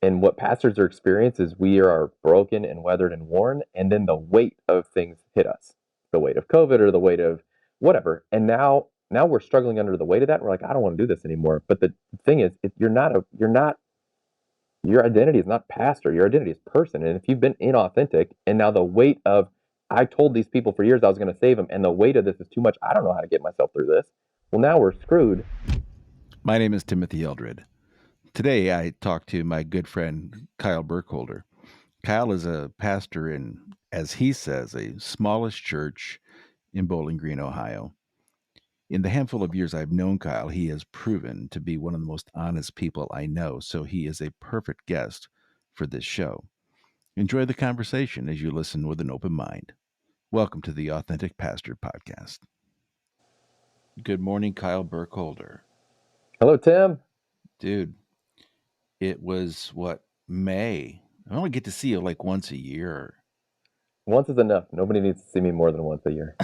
And what pastors are experiencing is we are broken and weathered and worn, and then the weight of things hit us, the weight of COVID or the weight of whatever. And now we're struggling under the weight of that. We're like, I don't want to do this anymore. But the thing is, if you're not, your identity is not pastor. Your identity is person. And if you've been inauthentic, and now the weight of, I told these people for years I was going to save them, and the weight of this is too much. I don't know how to get myself through this. Well, now we're screwed. My name is Timothy Eldred. Today I talked to my good friend Kyle Burkholder. Kyle is a pastor in, as he says, a smallest church in Bowling Green, Ohio. In the handful of years I've known Kyle, he has proven to be one of the most honest people I know, so he is a perfect guest for this show. Enjoy the conversation as you listen with an open mind. Welcome to the Authentic Pastor Podcast. Good morning, Kyle Burkholder. Hello, Tim. Dude, it was May? I only get to see you like once a year. Once is enough. Nobody needs to see me more than once a year.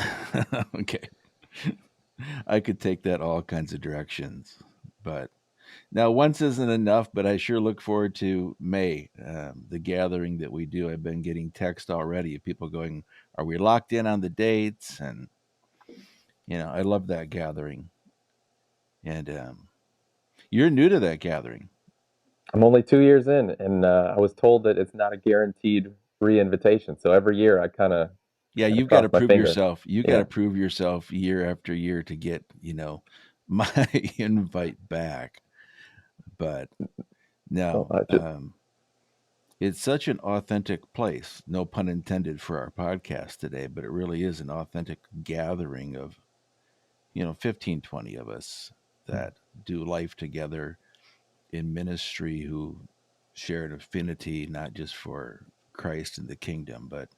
Okay. I could take that all kinds of directions. But now, once isn't enough, but I sure look forward to May, the gathering that we do. I've been getting text already of people going, are we locked in on the dates? And, I love that gathering. And you're new to that gathering. I'm only 2 years in, and I was told that it's not a guaranteed re-invitation. So every year I kind of You've got cross to my prove fingers. yourself. You got Yeah. to prove yourself year after year to get, my invite back. But Well, no, I just, it's such an authentic place. No pun intended for our podcast today, but it really is an authentic gathering of, 15, 20 of us that do life together in ministry who share an affinity, not just for Christ and the kingdom, but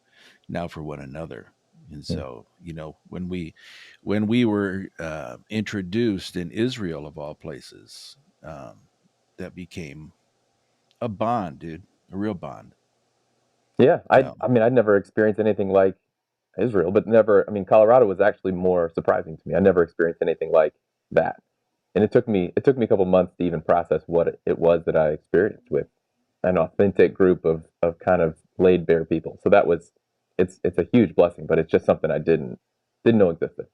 now for one another. And so, when we were introduced in Israel, of all places, that became a bond, dude, a real bond. yeah. I Um, mean, I'd never experienced anything like Israel, but never. I mean, Colorado was actually more surprising to me. I never experienced anything like that, and it took me a couple months to even process what it was that I experienced with an authentic group of kind of laid bare people. So that was, it's a huge blessing, but it's just something I didn't know existed.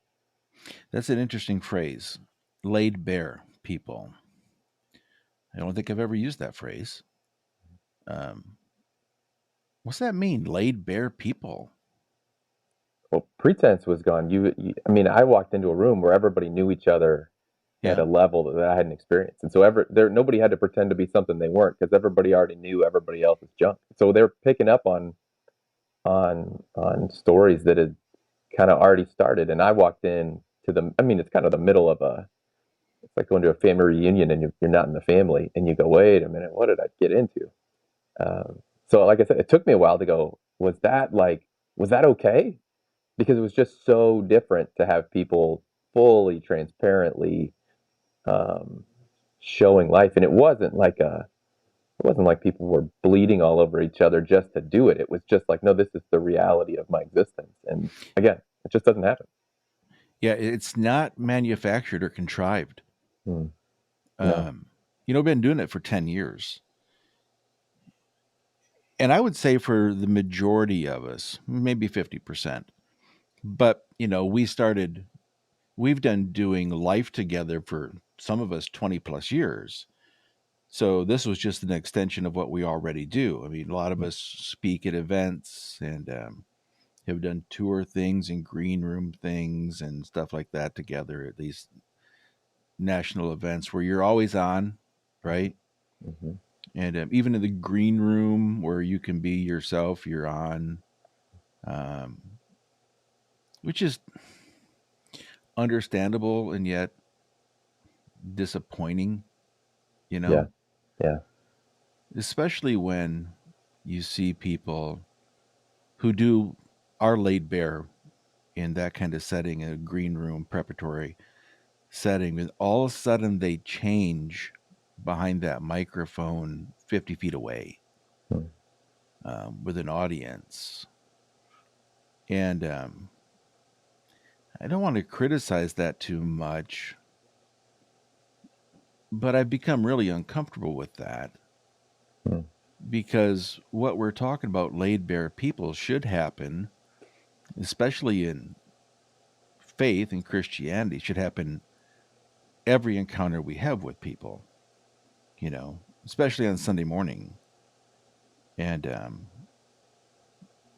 that's an interesting phrase, laid bare people. I don't think I've ever used that phrase. Um, what's that mean, laid bare people? Well, pretense was gone. I mean, I walked into a room where everybody knew each other at Yeah. a level that I hadn't experienced, and so nobody had to pretend to be something they weren't because everybody already knew everybody else's junk. So they're picking up on stories that had kind of already started, and I walked in to the. I mean, it's kind of the middle of a. It's like going to a family reunion and you're not in the family, and you go, wait a minute, what did I get into? So, like I said, it took me a while to go. Was that okay? Because it was just so different to have people fully transparently um, showing life, and it wasn't like people were bleeding all over each other just to do it. It was just like, no, this is the reality of my existence, and again, it just doesn't happen. Yeah, it's not manufactured or contrived. Hmm. No. Um, I've been doing it for 10 years. And I would say for the majority of us, maybe 50%. But, we've done doing life together for some of us 20 plus years. So this was just an extension of what we already do. I mean, a lot of us speak at events and have done tour things and green room things and stuff like that together at these national events where you're always on, right? Mm-hmm. And even in the green room where you can be yourself, you're on, um, which is understandable and yet disappointing, you Yeah. know, Yeah. especially when you see people who are laid bare in that kind of setting, a green room preparatory setting, and all of a sudden they change behind that microphone 50 feet away Hmm. with an audience. And I don't want to criticize that too much, but I've become really uncomfortable with that. Hmm. because what we're talking about, laid bare people, should happen, especially in faith and Christianity, should happen every encounter we have with people, especially on Sunday morning. And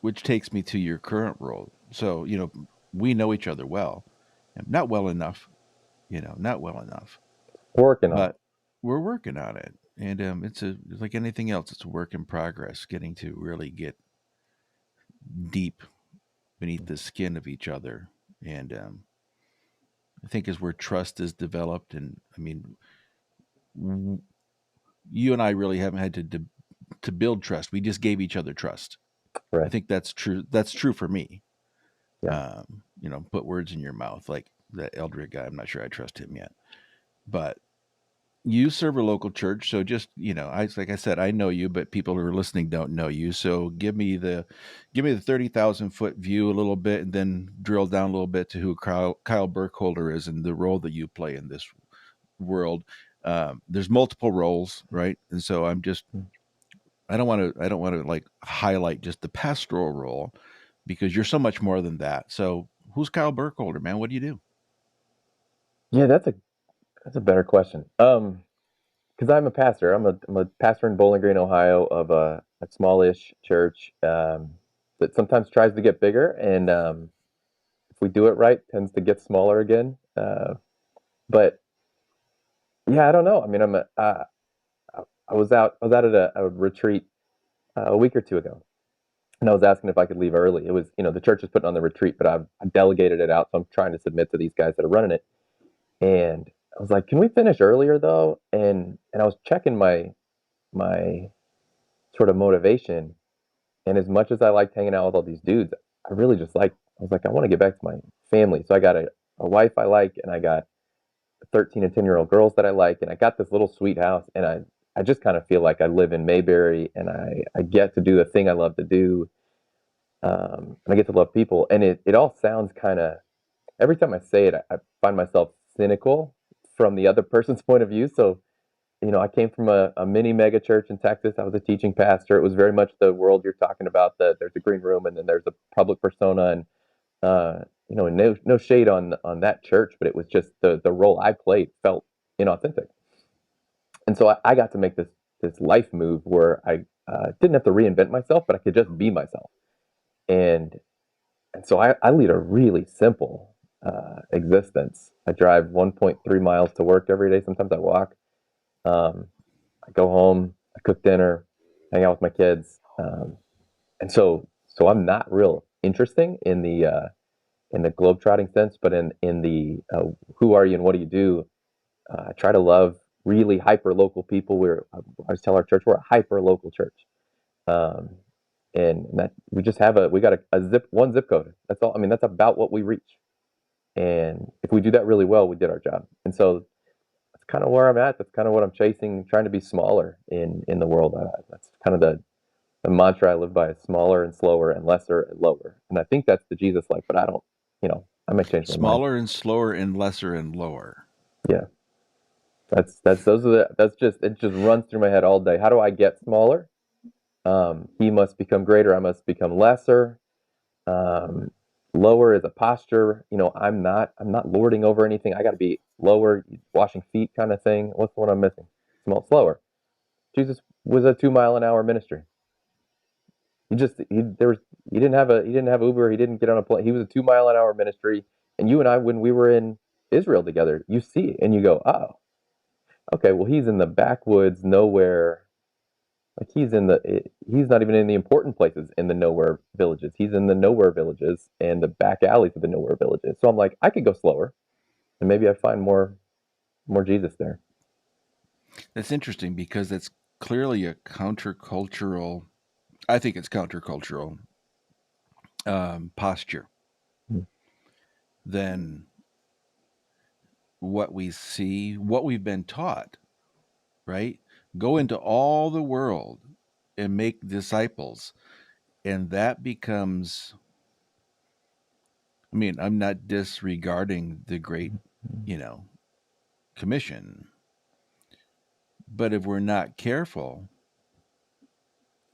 which takes me to your current role. So, we know each other well, and not well enough, not well enough, Working on but it. we're working on it. And it's like anything else, it's a work in progress, getting to really get deep beneath the skin of each other. And I think as where trust is developed, and I mean, w- you and I really haven't had to build trust. We just gave each other trust. I Right. think that's true. That's true for me. Yeah. Put words in your mouth like that Eldred guy. I'm not sure I trust him yet, but you serve a local church, so just like I said, I know you, but people who are listening don't know you. So give me the 30,000 foot view a little bit, and then drill down a little bit to who Kyle Burkholder is and the role that you play in this world. There's multiple roles, right? And so I don't want to like highlight just the pastoral role because you're so much more than that. So who's Kyle Burkholder, man? What do you do? Yeah, that's a better question. Because I'm a pastor. I'm a pastor in Bowling Green, Ohio, of a smallish church that sometimes tries to get bigger, and if we do it right, tends to get smaller again. But yeah, I don't know. I mean, I was out at a retreat a week or two ago, and I was asking if I could leave early. It was, the church is putting on the retreat, but I delegated it out, so I'm trying to submit to these guys that are running it. And I was like, "Can we finish earlier though?" And I was checking my sort of motivation. And as much as I liked hanging out with all these dudes, I really just I was like, I want to get back to my family. So I got a wife I like, and I got 13 and 10-year-old girls that I like, and I got this little sweet house. And I just kind of feel like I live in Mayberry, and I get to do the thing I love to do. And I get to love people. And it all sounds kind of, every time I say it, I find myself cynical from the other person's point of view. So I came from a mini mega church in Texas. I was a teaching pastor. It was very much the world you're talking about. There's a green room, and then there's a public persona, and no shade on that church, but it was just the role I played felt inauthentic. And so I got to make this life move where I didn't have to reinvent myself, but I could just be myself. And and so I lead a really simple existence. I drive 1.3 miles to work every day. Sometimes I walk. Um, I go home, I cook dinner, hang out with my kids, and so I'm not real interesting in the globetrotting sense, but in the who are you and what do you do? I try to love really hyper local people. I always tell our church we're a hyper local church, um, and that we got a zip code. That's all. I mean, that's about what we reach, and if we do that really well, we did our job. And so that's kind of where I'm at. That's kind of what I'm chasing, trying to be smaller in the world. That's kind of the mantra I live by: is smaller and slower and lesser and lower. And I think that's the Jesus life, but I don't, I might change my mind. Smaller and slower and lesser and lower. Yeah, that's just, it just runs through my head all day. How do I get smaller? He must become greater. I must become lesser. Um, Lower is a posture. I'm not lording over anything. I got to be lower, washing feet kind of thing. What's the one I'm missing? Small, slower. Jesus was a 2 mile an hour ministry. He just he there was he didn't have Uber. He didn't get on a plane. He was a 2 mile an hour ministry. And you and I, when we were in Israel together, you see it and you go, oh, okay. Well, he's in the backwoods, nowhere. Like he's not even in the important places in the nowhere villages. He's in the nowhere villages and the back alleys of the nowhere villages. So I'm like, I could go slower, and maybe I find more Jesus there. That's interesting because that's clearly a countercultural. I think it's countercultural posture Mm. than what we see, what we've been taught. Right? Go into all the world and make disciples, and that becomes. I mean, I'm not disregarding the great, you know, commission, but if we're not careful,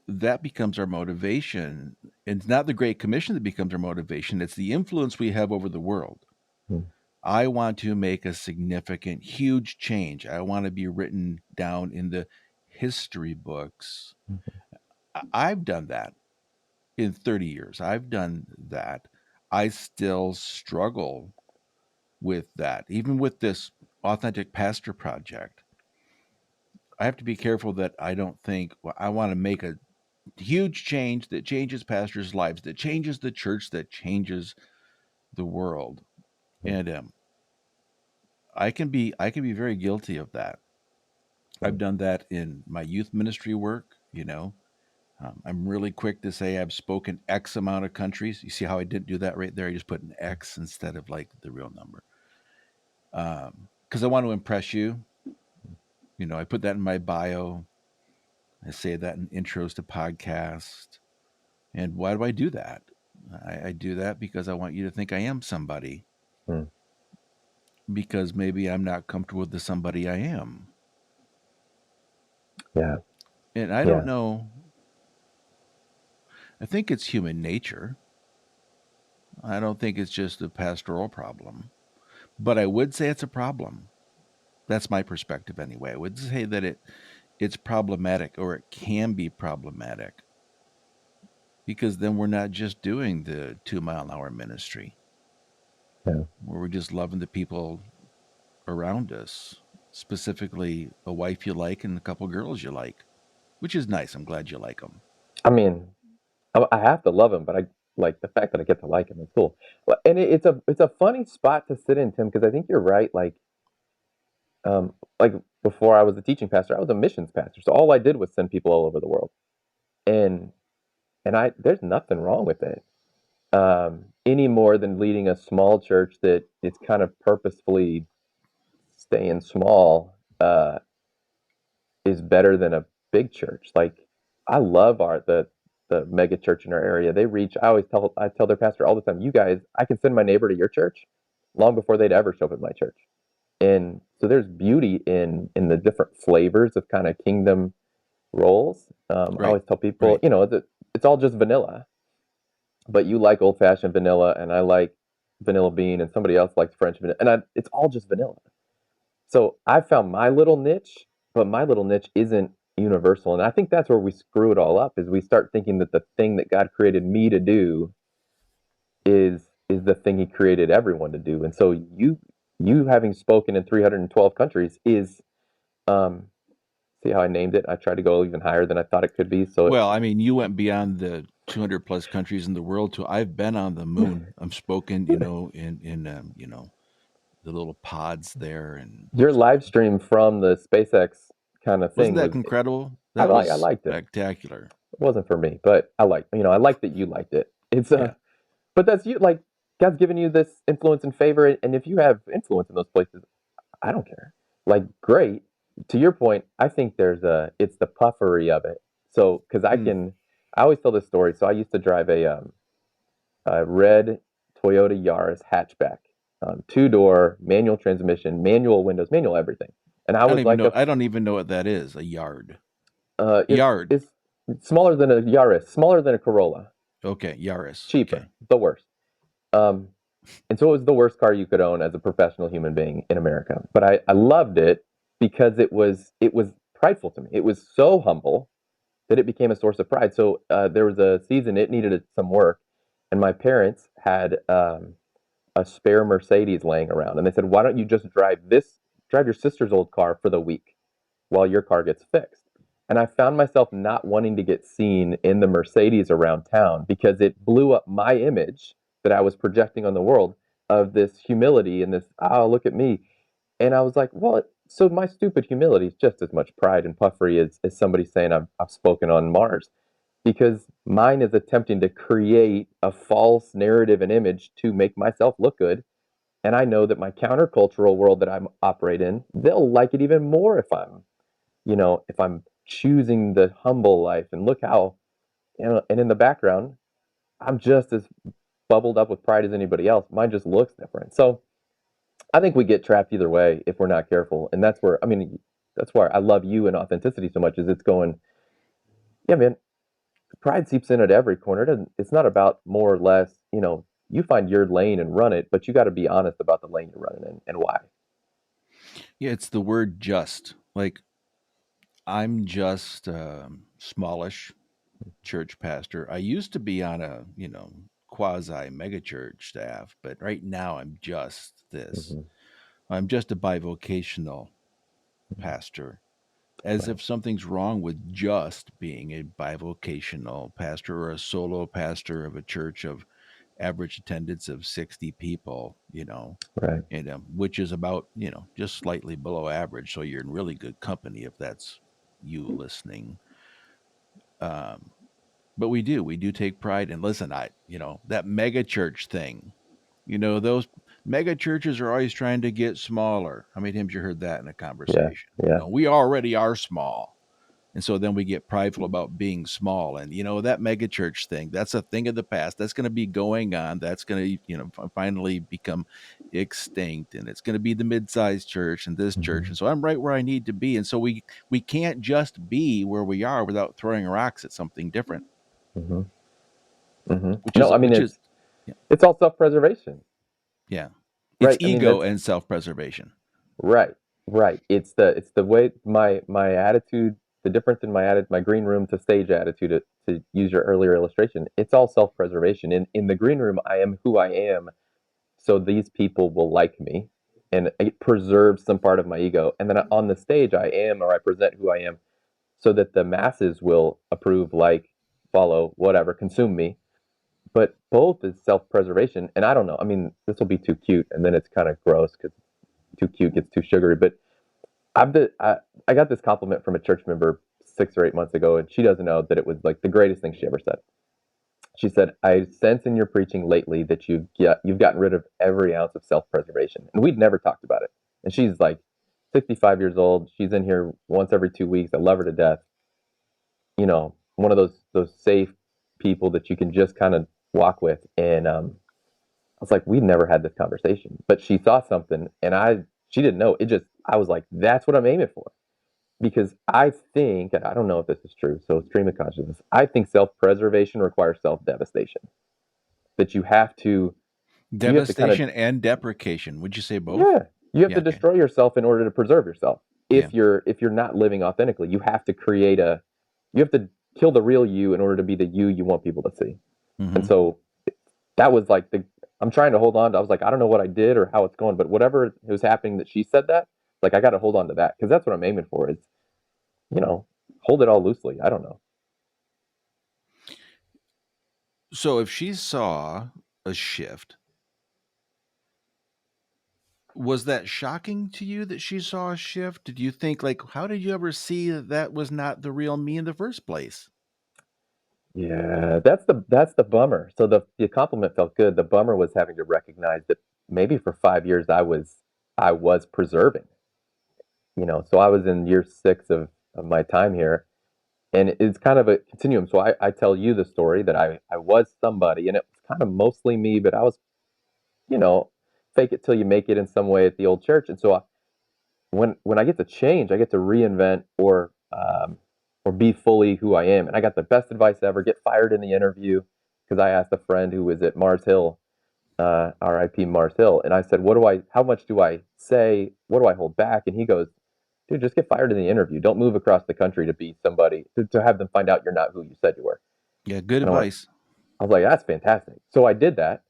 that becomes our motivation. And it's not the Great Commission that becomes our motivation, it's the influence we have over the world. Mm, I want to make a significant, huge change. I want to be written down in the history books. mm, I've done that in 30 years. I've done that. I still struggle with that. Even with this authentic pastor project, I have to be careful that I don't think, well, I want to make a huge change that changes pastors' lives, that changes the church, that changes the world. mm, And I can be very guilty of that. I've mm. done that in my youth ministry work. I'm really quick to say I've spoken X amount of countries. You see how I didn't do that right there? I just put an X instead of like the real number. Because I want to impress you. I put that in my bio. I say that in intros to podcasts. And why do I do that? I do that because I want you to think I am somebody. Mm. Because maybe I'm not comfortable with the somebody I am. Yeah, And I don't yeah, know. I think it's human nature. I don't think it's just a pastoral problem. But I would say it's a problem. That's my perspective anyway. I would say that it's problematic, or it can be problematic, because then we're not just doing the 2 mile an hour ministry yeah. where we're just loving the people around us, specifically a wife you like and a couple girls you like, which is nice. I'm glad you like them. I mean, I have to love him, but I like the fact that I get to like him. It's cool. And it's a funny spot to sit in, Tim, because I think you're right. Like before I was a teaching pastor, I was a missions pastor, so all I did was send people all over the world, and I there's nothing wrong with it, any more than leading a small church that is kind of purposefully staying small is better than a big church. Like I love the mega church in our area. They reach. I tell their pastor all the time, you guys, I can send my neighbor to your church long before they'd ever show up at my church. And so there's beauty in the different flavors of kind of kingdom roles. I Right, always tell people, right. it's all just vanilla, but you like old fashioned vanilla, and I like vanilla bean, and somebody else likes French vanilla, and it's all just vanilla. So I found my little niche, but my little niche isn't universal, and I think that's where we screw it all up. Is we start thinking that the thing that God created me to do is the thing He created everyone to do, and so you having spoken in 312 countries is um, see how I named it? I tried to go even higher than I thought it could be. So Well, I mean, you went beyond the 200 plus countries in the world to I've been on the moon. I've spoken, in the little pods there, and your live stream from the SpaceX kind of wasn't thing that was incredible? I That like I was liked it. spectacular. It wasn't for me, but I like that you liked it. It's Yeah. but that's you like God's given you this influence and favor, and if you have influence in those places, I don't care. Like great. To your point, I think it's the puffery of it. So because Mm. I always tell this story. So I used to drive a red Toyota Yaris hatchback, 2 door, manual transmission, manual windows, manual everything. And I I don't was even like know. I don't even know what that is. A yard. uh, it's Yard. it's smaller than a Yaris, smaller than a Corolla, Okay. Yaris. Okay. cheaper, the worst. Um, and so it was the worst car you could own as a professional human being in America. But I loved it because it was prideful to me. It was so humble that it became a source of pride. So there was a season it needed some work, and my parents had a spare Mercedes laying around, and they said, "Why don't you just drive your sister's old car for the week while your car gets fixed?" And I found myself not wanting to get seen in the Mercedes around town because it blew up my image that I was projecting on the world of this humility and this, "Oh, look at me." And I was like, well, so my stupid humility is just as much pride and puffery as somebody saying I've spoken on Mars, because mine is attempting to create a false narrative and image to make myself look good. And I know that my countercultural world that I'm operate in, they'll like it even more if I'm choosing the humble life. And look how, and in the background, I'm just as bubbled up with pride as anybody else. Mine just looks different. So I think we get trapped either way if we're not careful. And that's why I love you and authenticity so much, is it's going, yeah, man, pride seeps in at every corner. It's not about more or less, you find your lane and run it, but you got to be honest about the lane you're running in and why. Yeah, it's the word just. Like, I'm just smallish church pastor. I used to be on a, quasi megachurch staff, but right now I'm just this. Hmm. I'm just a bivocational pastor, as Right. if something's wrong with just being a bivocational pastor or a solo pastor of a church of average attendance of 60 people, Right. which is about, just slightly below average. So you're in really good company if that's you listening. Um, but we do take pride in, listen, that mega church thing, those mega churches are always trying to get smaller. How many times you heard that in a Yeah. conversation? Yeah. We already are small. And so then we get prideful about being small. And, that mega church thing, that's a thing of the past. That's going to be going on. That's going to, finally become extinct. And it's going to be the mid-sized church and this church. Hmm. And so I'm right where I need to be. And so we can't just be where we are without throwing rocks at something different, Hmm. Hmm. which No, is, I mean, which is, yeah, it's all self-preservation, yeah. It's right? I mean, ego that's and self-preservation. right. Right. It's the way my attitude, the difference in my green room to stage attitude, to use your earlier illustration. It's all self-preservation. In the green room, I am who I am, so these people will like me, and it preserves some part of my ego. And then on the stage, I am, or I present who I am, so that the masses will approve, like, follow, whatever, consume me. But both is self-preservation. And I don't know. I mean, this will be too cute, and then it's kind of gross because too cute gets too sugary. But I got this compliment from a church member 6 or 8 months ago, and she doesn't know that it was like the greatest thing she ever said. She said, "I sense in your preaching lately that you've gotten rid of every ounce of self-preservation." And we'd never talked about it. And she's like 65 years old. She's in here once every 2 weeks. I love her to death. One of those safe people that you can just kind of walk with. And I was like, we've never had this conversation, but she saw something, and she didn't know. I was like, that's what I'm aiming for, because I think, and I don't know if this is true. So stream of consciousness. I think self-preservation requires self-devastation. That you have to kind of, Devastation and deprecation. Would you say both? yeah, you have Yeah, to okay. destroy yourself in order to preserve yourself. Yeah. If you're not living authentically, you have to kill the real you in order to be the you want people to see. And Hmm. so that was like I'm trying to hold on to. I was like, I don't know what I did or how it's going, but whatever was happening that she said that, like, I got to hold on to that, because that's what I'm aiming for. Is you know hold it all loosely. I don't know. So if she saw a shift, was that shocking to you that she saw a shift? Did you think, like, how did you ever see that that was not the real me in the first place? Yeah, that's the bummer. So the compliment felt good. The bummer was having to recognize that maybe for 5 years I was preserving. So I was in year 6 of my time here, and it's kind of a continuum. So I tell you the story that I was somebody, and it was kind of mostly me, but I was, you know, fake it till you make it in some way at the old church. And so when I get to change, I get to reinvent, or be fully who I am. And I got the best advice ever: get fired in the interview, because I asked a friend who was at Mars Hill, R.I.P. Mars Hill, and I said, how much do I say? What do I hold back? And he goes, dude, just get fired in the interview. Don't move across the country to be somebody, to have them find out you're not who you said you were. Yeah, good And advice. I was like, that's fantastic. So I did that,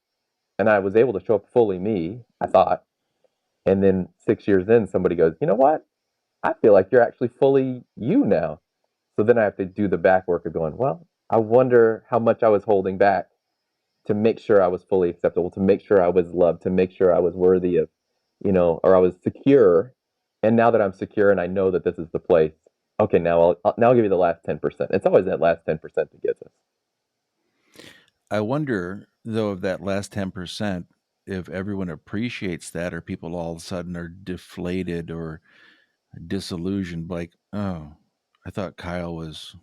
and I was able to show up fully me, I thought. And then 6 years in, somebody goes, you know what? I feel like you're actually fully you now. So then I have to do the back work of going, well, I wonder how much I was holding back to make sure I was fully acceptable, to make sure I was loved, to make sure I was worthy of, or I was secure. And now that I'm secure and I know that this is the place, okay, now I'll give you the last 10%. It's always that last 10% that gets us. I wonder, though, if that last 10%, if everyone appreciates that, or people all of a sudden are deflated or disillusioned, like, oh, I thought Kyle was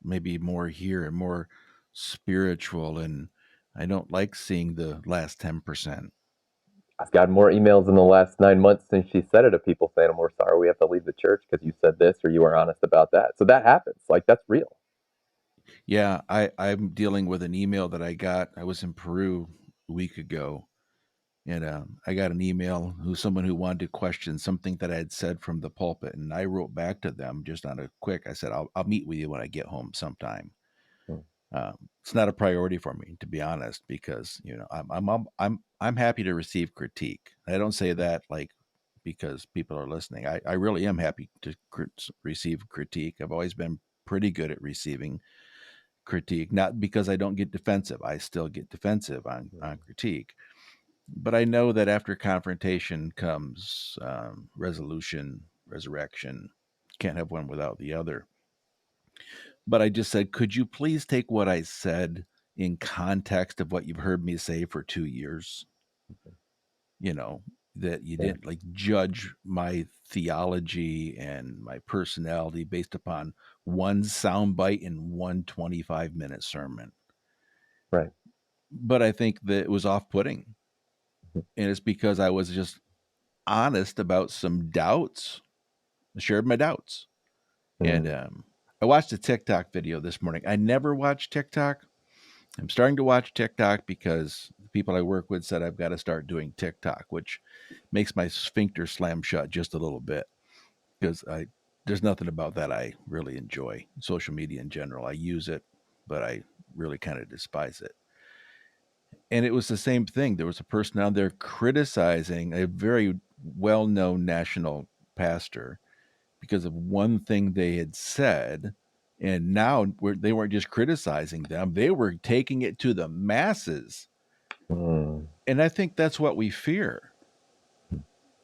maybe more here and more spiritual, and I don't like seeing the last 10%. I've gotten more emails in the last 9 months since she said it, of people saying, we're sorry we have to leave the church because you said this or you were honest about that. So that happens. Like, that's real. Yeah, I'm dealing with an email that I got. I was in Peru a week ago, and I got an email who someone who wanted to question something that I had said from the pulpit, and I wrote back to them just on a quick. I said, I'll meet with you when I get home sometime. Mm, It's not a priority for me, to be honest, because I'm happy to receive critique. I don't say that like because people are listening. I really am happy to receive critique. I've always been pretty good at receiving critique, not because I don't get defensive. I still get defensive on mm, critique, but I know that after confrontation comes resolution, resurrection. Can't have one without the other. But I just said, could you please take what I said in context of what you've heard me say for 2 years? You know, that you yeah, didn't like judge my theology and my personality based upon one soundbite in one 25-minute sermon. right. But I think that it was off putting. And it's because I was just honest about some doubts. I shared my doubts. And Mm, I watched a TikTok video this morning. I never watched TikTok. I'm starting to watch TikTok because the people I work with said I've got to start doing TikTok, which makes my sphincter slam shut just a little bit because I there's nothing about that I really enjoy. Social media in general, I use it, but I really kind of despise it. And it was the same thing. There was a person out there criticizing a very well-known national pastor because of one thing they had said. And now they weren't just criticizing them, they were taking it to the masses. mm. And I think that's what we fear.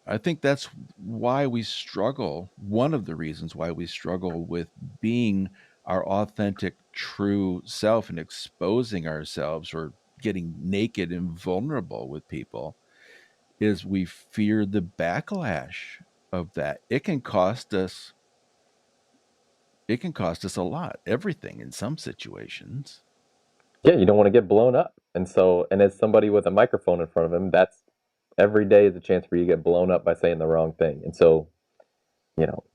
I think that's why we struggle. One of the reasons why we struggle with being our authentic, true self and exposing ourselves or getting naked and vulnerable with people is we fear the backlash of that. It can cost us a lot, everything in some situations. Yeah, you don't want to get blown up. And so, and as somebody with a microphone in front of him, that's every day is a chance for you to get blown up by saying the wrong thing. And so,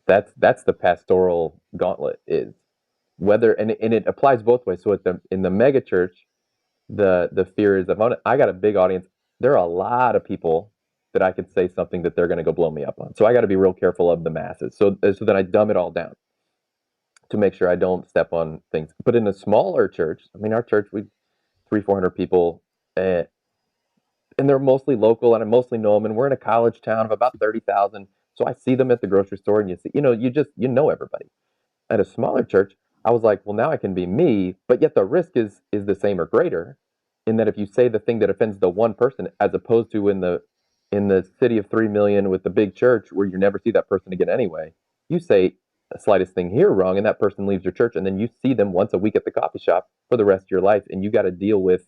that's the pastoral gauntlet is whether, and it applies both ways. So in the mega church, the fear is I got a big audience. There are a lot of people that I could say something that they're going to go blow me up on. So I got to be real careful of the masses. So then I dumb it all down to make sure I don't step on things. But in a smaller church, I mean, our church, we 300, 400 people, and, and they're mostly local, and I mostly know them. And we're in a college town of about 30,000. So I see them at the grocery store, and you know everybody. At a smaller church, I was like, well, now I can be me, but yet the risk is the same or greater, in that if you say the thing that offends the one person, as opposed to in the city of 3 million with the big church where you never see that person again anyway, you say the slightest thing here wrong, and that person leaves your church, and then you see them once a week at the coffee shop for the rest of your life, and you got to deal with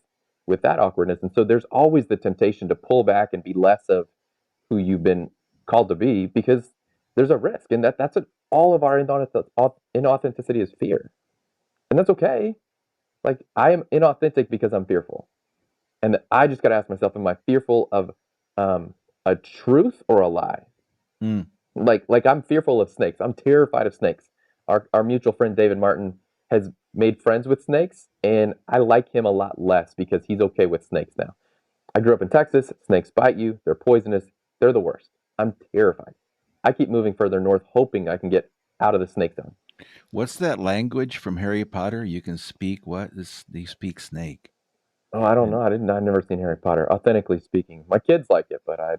that awkwardness. And so there's always the temptation to pull back and be less of who you've been called to be, because there's a risk, and that's what all of our inauthenticity is, fear, and that's okay. Like, I am inauthentic because I'm fearful, and I just got to ask myself, am I fearful of um, a truth or a lie? Mm. Like I'm fearful of snakes. I'm terrified of snakes. Our mutual friend David Martin has made friends with snakes, and I like him a lot less because he's okay with snakes now. I grew up in Texas. Snakes bite you. They're poisonous. They're the worst. I'm terrified. I keep moving further north, hoping I can get out of the snake zone. What's that language from Harry Potter? You can speak what? You speak snake. Oh, I don't And know. I've never seen Harry Potter. Authentically speaking, my kids like it, but I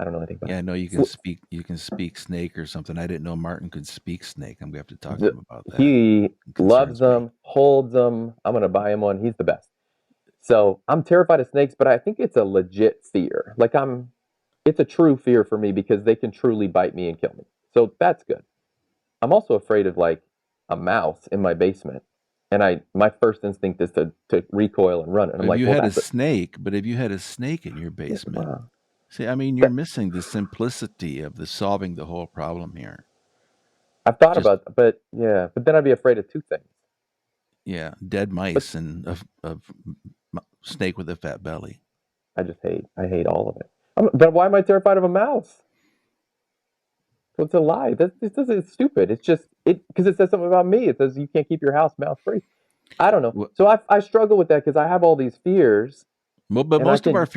don't know anything about yeah, it. I know you can speak snake or something. I didn't know Martin could speak snake. I'm gonna have to talk to him about that. He It loves concerns me. them, holds them. I'm gonna buy him one. He's the best. So I'm terrified of snakes, but I think it's a legit fear. It's a true fear for me because they can truly bite me and kill me. So that's good. I'm also afraid of like a mouse in my basement, and my first instinct is to recoil and run. And I'm If like, you well, had a that's a snake, but if you had a snake in your basement, wow. see, I mean, you're That, missing the simplicity of the solving the whole problem here. I've thought Just about, but yeah, but then I'd be afraid of two things. yeah, dead But mice and a snake with a fat belly. I hate all of it. But why am I terrified of a mouse? So it's a lie. It's stupid. It's just it because it says something about me. It says you can't keep your house mouse free. I don't know. Well, So I struggle with that because I have all these fears, but and I most of our can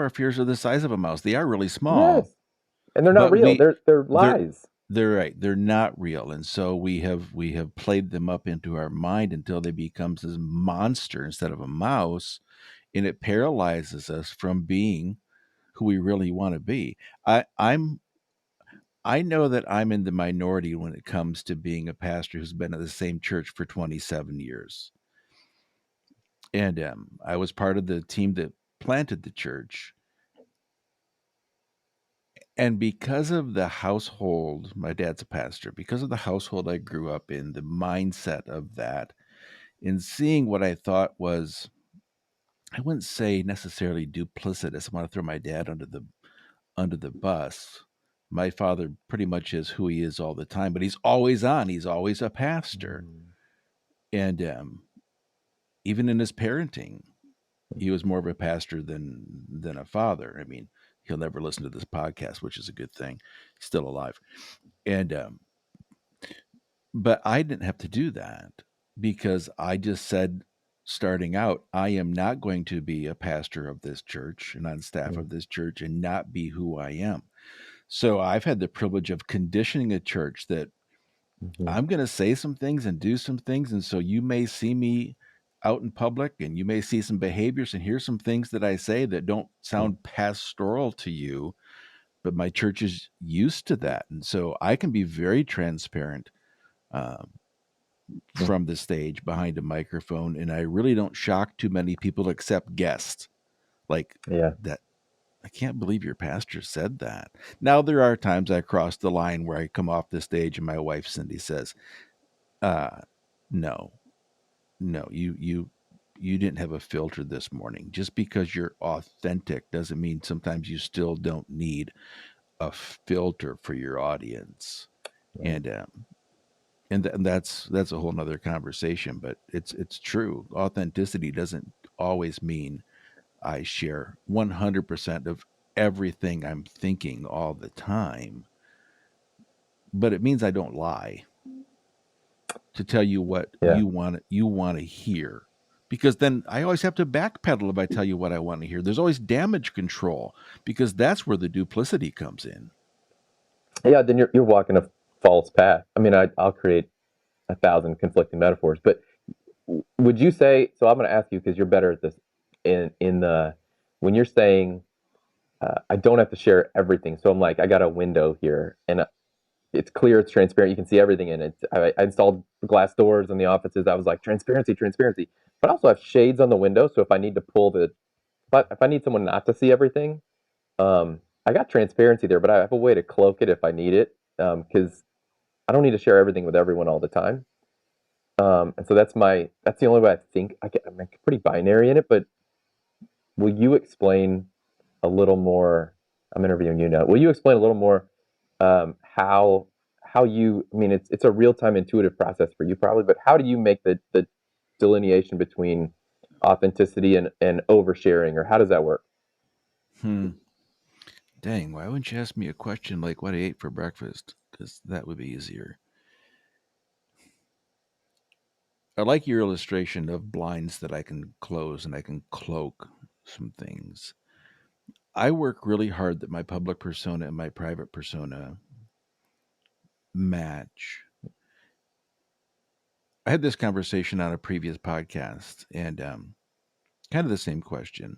fears are the size of a mouse. They are really small, yes, and they're not but real. They're they're lies. they're right. They're not real, and so we have played them up into our mind until they becomes this monster instead of a mouse, and it paralyzes us from being who we really want to be. I'm I know that I'm in the minority when it comes to being a pastor who's been at the same church for 27 years. And I was part of the team that planted the church. And because of the household, my dad's a pastor, because of the household I grew up in, the mindset of that, and seeing what I thought was, I wouldn't say necessarily duplicitous. I want to throw my dad under the bus. My father pretty much is who he is all the time, but he's always on. He's always a pastor. Mm, And even in his parenting, he was more of a pastor than a father. I mean, he'll never listen to this podcast, which is a good thing. He's still alive. And but I didn't have to do that because I just said starting out, I am not going to be a pastor of this church and on staff mm, of this church and not be who I am. So I've had the privilege of conditioning a church that mhm, I'm going to say some things and do some things. And so you may see me out in public and you may see some behaviors and hear some things that I say that don't mm, sound pastoral to you, but my church is used to that. And so I can be very transparent um, mm. from the stage behind a microphone. And I really don't shock too many people except guests like Yeah. that. I can't believe your pastor said that. Now, there are times I cross the line where I come off the stage and my wife, Cindy, says, uh, no, no, you didn't have a filter this morning. Just because you're authentic doesn't mean sometimes you still don't need a filter for your audience. Right. And that's a whole nother conversation, but it's true. Authenticity doesn't always mean I share 100% of everything I'm thinking all the time, but it means I don't lie to tell you what Yeah. you want to hear. Because then I always have to backpedal if I tell you what I want to hear. There's always damage control because that's where the duplicity comes in. Yeah. Then you're walking a false path. I mean, I'll create 1,000 conflicting metaphors, but would you say? So I'm going to ask you because you're better at this. In the when you're saying I don't have to share everything. So I'm like, I got a window here, and it's clear, it's transparent. You can see everything in it. I installed glass doors in the offices. I was like, transparency, transparency. But I also have shades on the window, so if I need to pull the, but if I need someone not to see everything, I got transparency there, but I have a way to cloak it if I need it, because I don't need to share everything with everyone all the time. And so that's the only way I think I'm like pretty binary in it. But will you explain a little more? I'm interviewing you now. Will you explain a little more how you? I mean, it's a real time intuitive process for you probably, but how do you make the delineation between authenticity and oversharing, or how does that work? Hmm. Dang, why wouldn't you ask me a question like what I ate for breakfast? Because that would be easier. I like your illustration of blinds that I can close and I can cloak some things. I work really hard that my public persona and my private persona match. I had this conversation on a previous podcast and kind of the same question.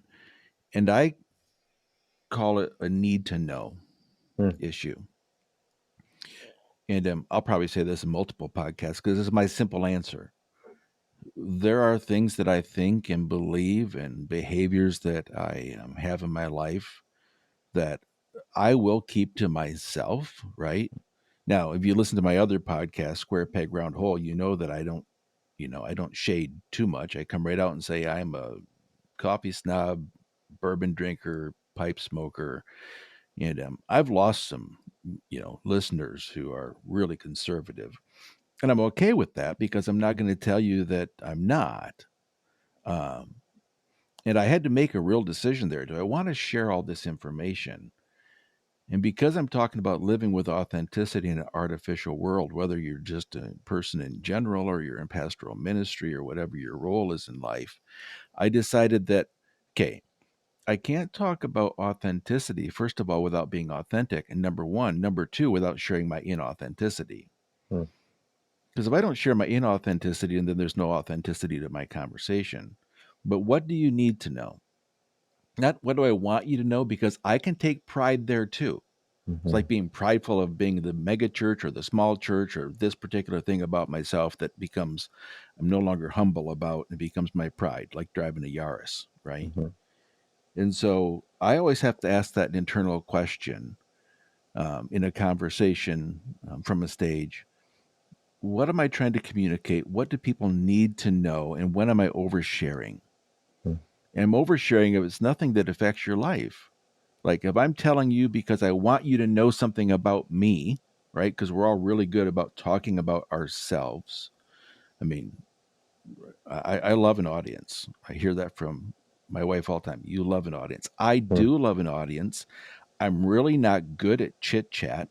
And I call it a need to know Hmm. issue. And I'll probably say this in multiple podcasts because this is my simple answer. There are things that I think and believe and behaviors that I have in my life that I will keep to myself, right? Now, if you listen to my other podcast, Square Peg Round Hole, you know that I don't shade too much. I come right out and say I'm a coffee snob, bourbon drinker, pipe smoker, and I've lost some, listeners who are really conservative, and I'm okay with that because I'm not going to tell you that I'm not. Um, and I had to make a real decision there. Do I want to share all this information? And because I'm talking about living with authenticity in an artificial world, whether you're just a person in general or you're in pastoral ministry or whatever your role is in life, I decided that, okay, I can't talk about authenticity, first of all, without being authentic. And number one. Number two, without sharing my inauthenticity. Hmm. Because if I don't share my inauthenticity, and then there's no authenticity to my conversation. But what do you need to know? Not what do I want you to know, because I can take pride there too. It's Hmm. like being prideful of being the mega church or the small church or this particular thing about myself that becomes, I'm no longer humble about, and it becomes my pride, like driving a Yaris, right? Hmm. And so I always have to ask that internal question in a conversation from a stage. What am I trying to communicate? What do people need to know? And when am I oversharing? Hmm. And I'm oversharing if it's nothing that affects your life. Like if I'm telling you because I want you to know something about me, right? Because we're all really good about talking about ourselves. I mean, I love an audience. I hear that from my wife all the time. You love an audience. I Hmm. do love an audience. I'm really not good at chit chat.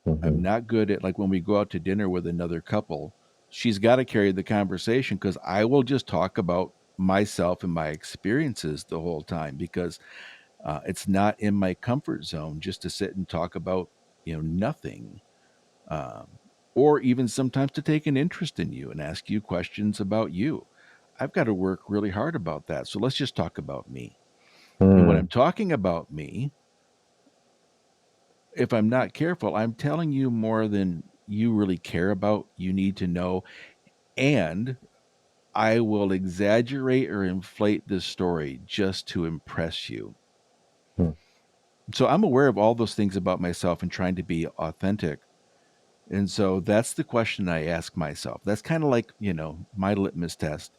I'm Hmm. not good at, like, when we go out to dinner with another couple, she's got to carry the conversation because I will just talk about myself and my experiences the whole time because it's not in my comfort zone just to sit and talk about, nothing. Um, or even sometimes to take an interest in you and ask you questions about you. I've got to work really hard about that. So let's just talk about me. And when Hmm. I'm talking about me, if I'm not careful, I'm telling you more than you really care about, you need to know. And I will exaggerate or inflate this story just to impress you. Hmm. So I'm aware of all those things about myself and trying to be authentic. And so that's the question I ask myself. That's kind of like, my litmus test.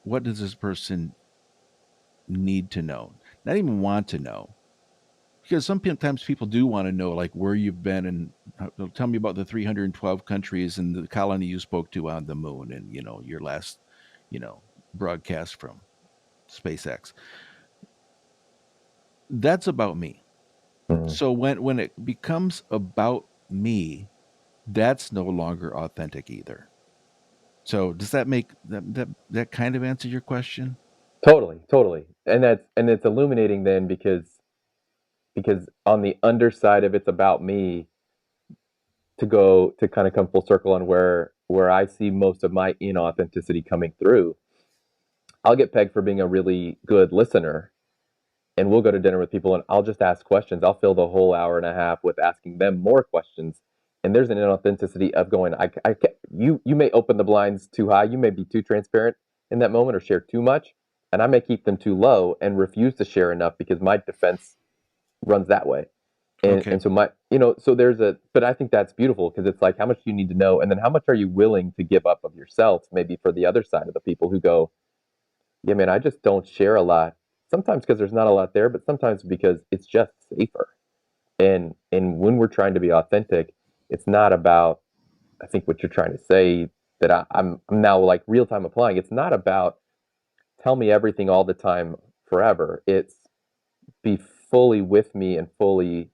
What does this person need to know? Not even want to know. Because sometimes people do want to know, like, where you've been and tell me about the 312 countries and the colony you spoke to on the moon and, your last, you know, broadcast from SpaceX. That's about me. Hmm. So when it becomes about me, that's no longer authentic either. So does that make that kind of answer your question? Totally, totally. And it's illuminating then because on the underside of it's about me, to go to kind of come full circle on where I see most of my inauthenticity coming through. I'll get pegged for being a really good listener, and we'll go to dinner with people and I'll just ask questions. I'll fill the whole hour and a half with asking them more questions. And there's an inauthenticity of going, you may open the blinds too high. You may be too transparent in that moment or share too much. And I may keep them too low and refuse to share enough because my defense runs that way. Okay. And so so but I think that's beautiful because it's like, how much do you need to know? And then how much are you willing to give up of yourself, maybe for the other side of the people who go, yeah, man, I just don't share a lot. Sometimes because there's not a lot there, but sometimes because it's just safer. And when we're trying to be authentic, it's not about, I think what you're trying to say that I'm now like real time applying. It's not about tell me everything all the time forever. It's be fully with me and fully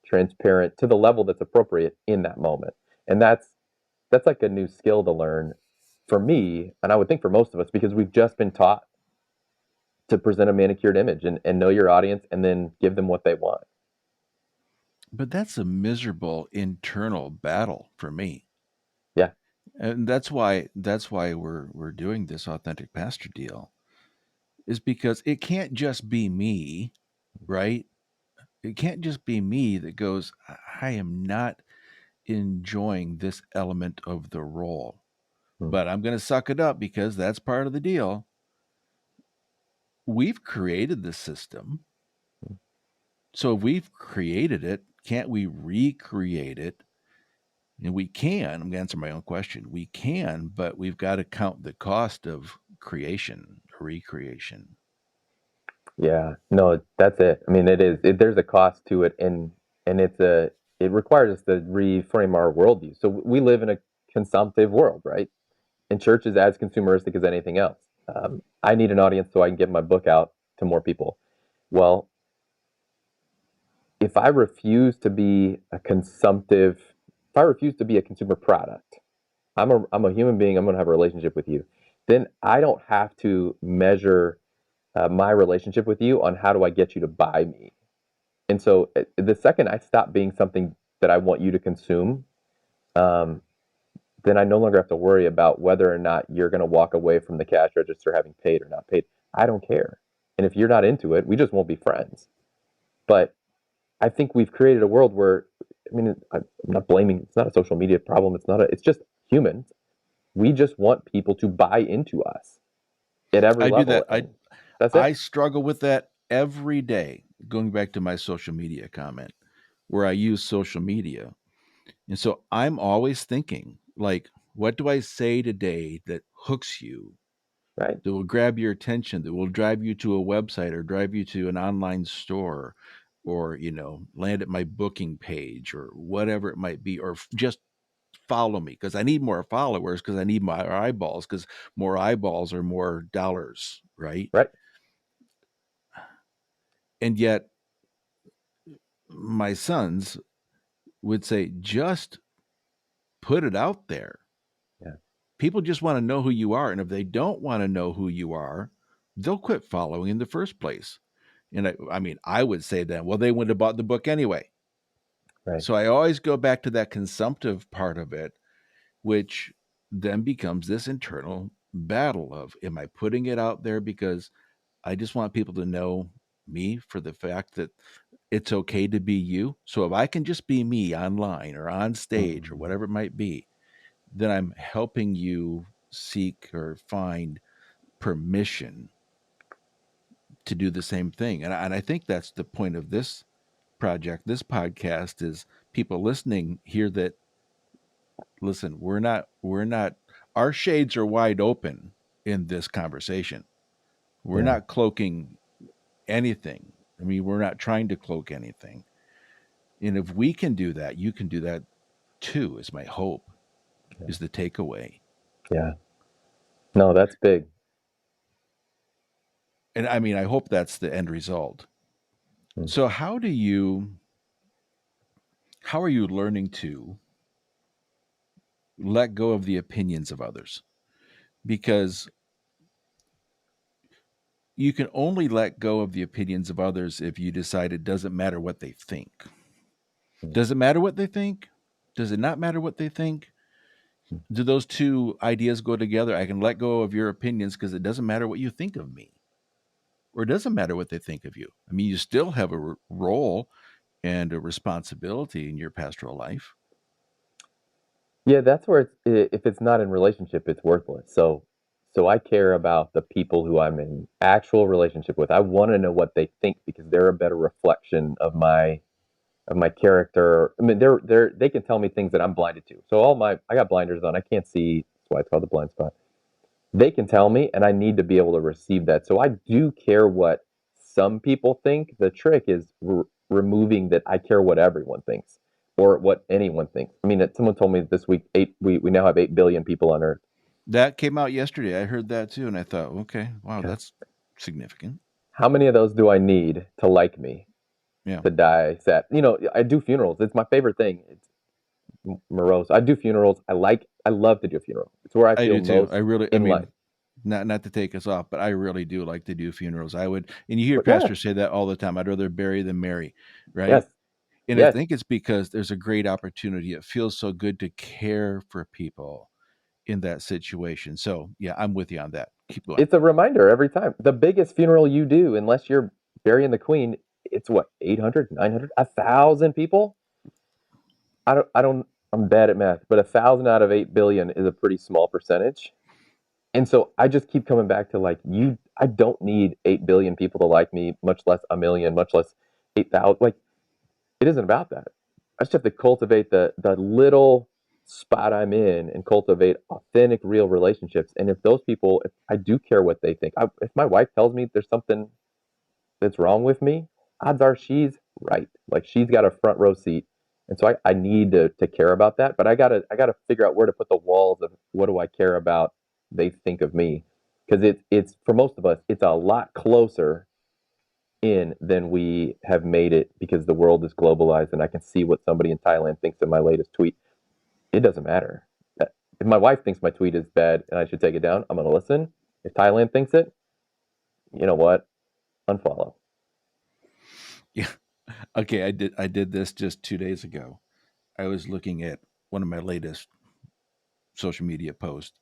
transparent to the level that's appropriate in that moment. And that's like a new skill to learn for me, and I would think for most of us, because we've just been taught to present a manicured image and know your audience and then give them what they want. But that's a miserable internal battle for me. Yeah. And that's why we're doing this authentic pastor deal, is because it can't just be me, right? It can't just be me that goes, I am not enjoying this element of the role, Mm. but I'm going to suck it up because that's part of the deal. We've created the system. So if we've created it, can't we recreate it? And we can. I'm going to answer my own question. We can, but we've got to count the cost of creation, recreation. Yeah. No, that's it. I mean, there's a cost to it, and it requires us to reframe our worldview. So we live in a consumptive world, right? And church is as consumeristic as anything else. I need an audience so I can get my book out to more people. Well, if I refuse to be a consumptive, if I refuse to be a consumer product, I'm a human being. I'm going to have a relationship with you. Then I don't have to measure my relationship with you on how do I get you to buy me. And so the second I stop being something that I want you to consume, um, then I no longer have to worry about whether or not you're going to walk away from the cash register having paid or not paid. I don't care. And if you're not into it, we just won't be friends. But I think we've created a world where, I mean, I'm not blaming, it's not a social media problem. It's just humans. We just want people to buy into us at every I do level. that. I And that's I it. struggle with that every day. Going back to my social media comment, where I use social media, and so I'm always thinking, like, what do I say today that hooks you, Right. that will grab your attention, that will drive you to a website or drive you to an online store, or land at my booking page or whatever it might be, or just follow me because I need more followers, because I need more eyeballs, because more eyeballs are more dollars, right? Right. And yet my sons would say, just put it out there. Yeah. People just want to know who you are. And if they don't want to know who you are, they'll quit following in the first place. And I mean, I would say then, well, they wouldn't have bought the book anyway. Right. So I always go back to that consumptive part of it, which then becomes this internal battle of, am I putting it out there because I just want people to know me for the fact that it's okay to be you? So if I can just be me online or on stage or Mm. whatever it might be, then I'm helping you seek or find permission to do the same thing. And I think that's the point of this project, this podcast, is people listening hear that, listen, we're not, our shades are wide open in this conversation. We're Yeah. not cloaking anything. I mean, we're not trying to cloak anything. And if we can do that, you can do that too, is my hope, Yeah. is the takeaway. Yeah. No, that's big. And I mean, I hope that's the end result. Mm. So how are you learning to let go of the opinions of others? Because you can only let go of the opinions of others if you decide it doesn't matter what they think. Mm. Does it matter what they think? Does it not matter what they think? Mm. Do those two ideas go together? I can let go of your opinions because it doesn't matter what you think of me, or it doesn't matter what they think of you. I mean, you still have a role and a responsibility in your pastoral life. Yeah, that's where if it's not in relationship, it's worthless. So I care about the people who I'm in actual relationship with. I want to know what they think because they're a better reflection of my character. I mean, they can tell me things that I'm blinded to. So I got blinders on. I can't see. That's why it's called the blind spot. They can tell me, and I need to be able to receive that. So I do care what some people think. The trick is removing that I care what everyone thinks or what anyone thinks. I mean, someone told me this week we now have 8 billion people on Earth. That came out yesterday. I heard that too, and I thought, okay, wow, Okay. that's significant. How many of those do I need to like me Yeah, to die sad? I do funerals. It's my favorite thing. It's morose. I do funerals. I love to do a funeral. It's where I I feel do too. most I really, I in life. mean, not to take us off, but I really do like to do funerals. I would, and you hear But yeah, pastors say that all the time. I'd rather bury than marry, right? yes, And I yes. think it's because there's a great opportunity. It feels so good to care for people in that situation. So yeah, I'm with you on that. Keep going. It's a reminder every time. The biggest funeral you do, unless you're burying the queen, it's what, 800, 900, 1,000 people? I'm bad at math, but 1,000 out of 8 billion is a pretty small percentage. And so I just keep coming back to I don't need 8 billion people to like me, much less a million, much less 8,000. Like, it isn't about that. I just have to cultivate the little spot I'm in and cultivate authentic, real relationships. And if those people, if I do care what they think, if my wife tells me there's something that's wrong with me, odds are she's right. Like she's got a front row seat. And so I need to care about that. But I gotta figure out where to put the walls of what do I care about they think of me. Because it's for most of us, it's a lot closer in than we have made it because the world is globalized and I can see what somebody in Thailand thinks of my latest tweet. It doesn't matter. If my wife thinks my tweet is bad and I should take it down, I'm going to listen. If Thailand thinks it, you know what? Unfollow. Yeah. Okay, I did this just 2 days ago. I was looking at one of my latest social media posts,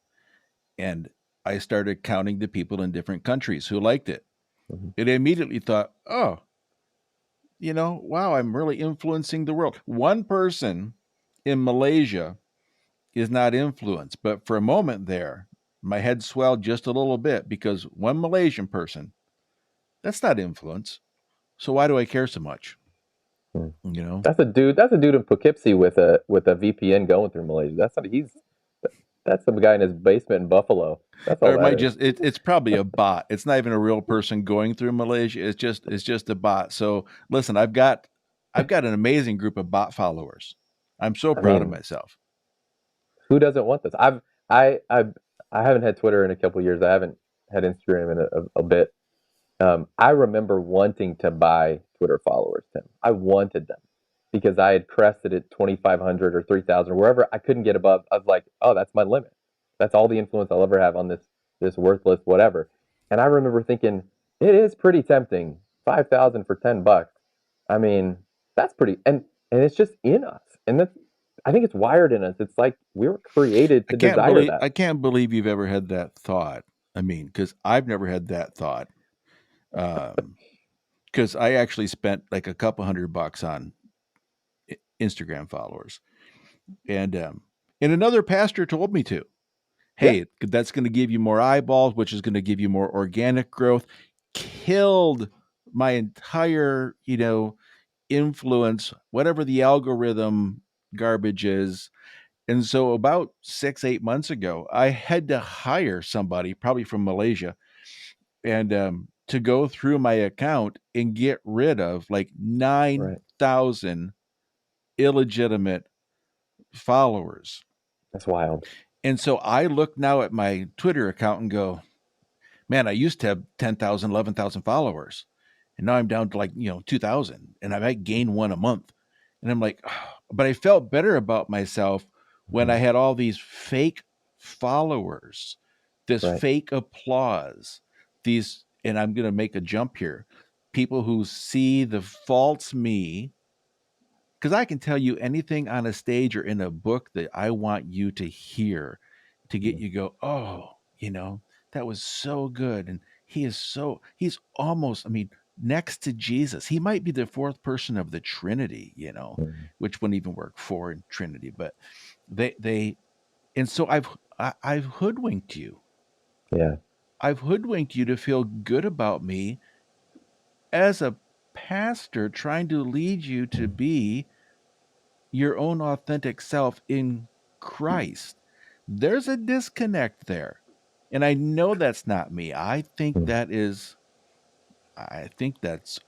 and I started counting the people in different countries who liked it. Mhm. And I immediately thought, oh, wow, I'm really influencing the world. One person in Malaysia is not influenced, but for a moment there, my head swelled just a little bit because one Malaysian person, that's not influence. So why do I care so much? Hmm. You know, That's a dude. That's a dude in Poughkeepsie with a VPN going through Malaysia. That's not he's. That's some guy in his basement in Buffalo. That's all or it that might is. just it's probably a bot. It's not even a real person going through Malaysia. It's just a bot. So listen, I've got an amazing group of bot followers. I'm so I proud of mean, myself. who doesn't want this? I I I haven't had Twitter in a couple of years. I haven't had Instagram in a bit. I remember wanting to buy Twitter followers, Tim. I wanted them because I had crested at 2,500 or 3,000, wherever I couldn't get above. I was like, oh, that's my limit. That's all the influence I'll ever have on this worthless whatever. And I remember thinking, it is pretty tempting. 5,000 for $10. I mean, that's pretty, and it's just in us, and that's. I think it's wired in us. It's like we were created I to can't desire believe that. I can't believe you've ever had that thought. I mean, because I've never had that thought. Because I actually spent like a couple $100 on Instagram followers, and another pastor told me to. Yeah, Hey, that's going to give you more eyeballs, which is going to give you more organic growth. Killed my entire, influence, whatever the algorithm garbage is. And so about 6, 8 months ago, I had to hire somebody, probably from Malaysia, and to go through my account and get rid of like right. 9,000 illegitimate followers. That's wild. And so I look now at my Twitter account and go, man, I used to have 10,000, 11,000 followers. And now I'm down to like, 2,000, and I might gain one a month. And I'm like, but I felt better about myself when I Mhm. had all these fake followers, this Right. fake applause, and I'm going to make a jump here, people who see the false me, because I can tell you anything on a stage or in a book that I want you to hear to get Mhm. you go, oh, that was so good. And he's almost, I mean, next to Jesus. He might be the fourth person of the Trinity, Mhm. which wouldn't even work for in Trinity, but they, and so I've hoodwinked you. Yeah. I've hoodwinked you to feel good about me as a pastor trying to lead you to Mhm. be your own authentic self in Christ. There's a disconnect there. And I know that's not me. Mhm. I think that's